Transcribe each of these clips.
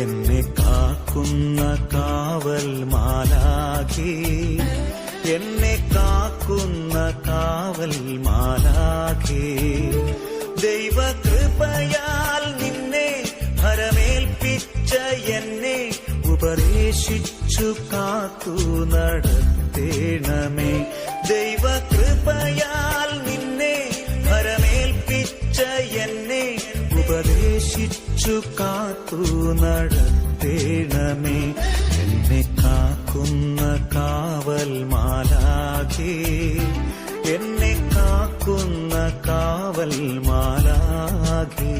എന്നെ കാക്കുന്ന കാവൽ മാലാഖേ, എന്നെ കാക്കുന്ന കാവൽ മാലാഖേ, ദൈവകൃപയാൽ നിന്നെ ഭരമേൽപ്പിച്ച എന്നെ ഉപദേശിച്ചു കാത്തു നടത്തേണമേ. ദൈവകൃപയാൽ നിന്നെ ഭരമേൽപ്പിച്ച എന്നെ ഉപദേശിച്ചു കാത്തു നടത്തേണമേ. എന്നെ കാക്കുന്ന കാവൽ മാലാഖേ, എന്നെ കാക്കുന്ന കാവൽ മാലാഖേ.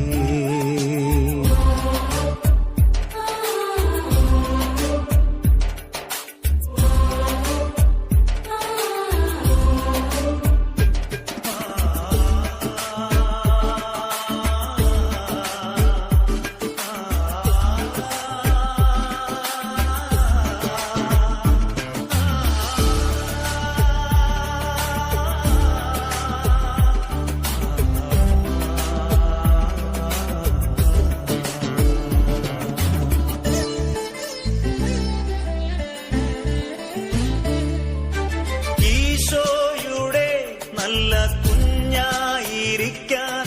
നല്ല കുഞ്ഞായിരിക്കാൻ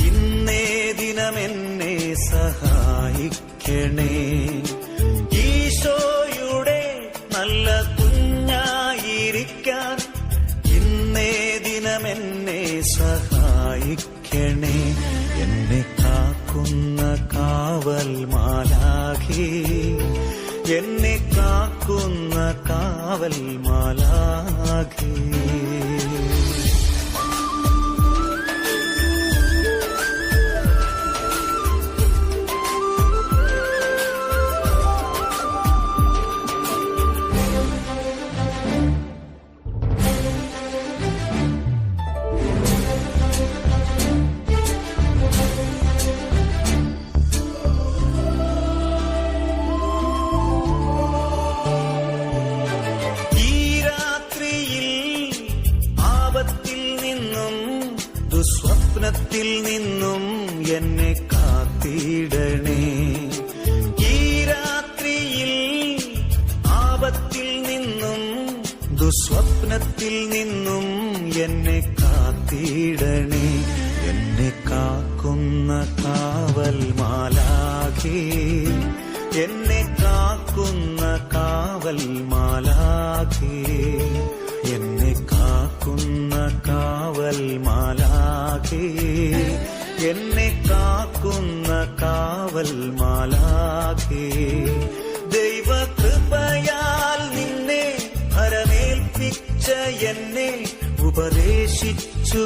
ഇന്നേ ദിനമെന്നെ സഹായിക്കണേ. ഈശോയുടെ നല്ല കുഞ്ഞായിരിക്കാൻ ഇന്നേ ദിനമെന്നെ സഹായിക്കണേ. എന്നെ കാക്കുന്ന കാവൽ മാലാഖേ, എന്നെ കാക്കുന്ന കാവൽ മാലാഖേ. ദുസ്വപ്നത്തിൽ നിന്നും എന്നെ കാത്തിടണേ. ഈ രാത്രിയിൽ ആപത്തിൽ നിന്നും ദുസ്വപ്നത്തിൽ നിന്നും എന്നെ കാത്തിടണേ. എന്നെ കാക്കുന്ന കാവൽ മാലാഖേ, എന്നെ കാക്കുന്ന കാവൽ മാലാഖേ, എന്നെ കാക്കുന്ന കാവൽ മാലാഖേ, എന്നെ കാക്കുന്ന കാവൽ മാലാഖേ. ദൈവകൃപയാൽ നിന്നെ ഭരമേൽപ്പിച്ച എന്നെ ഉപദേശിച്ചു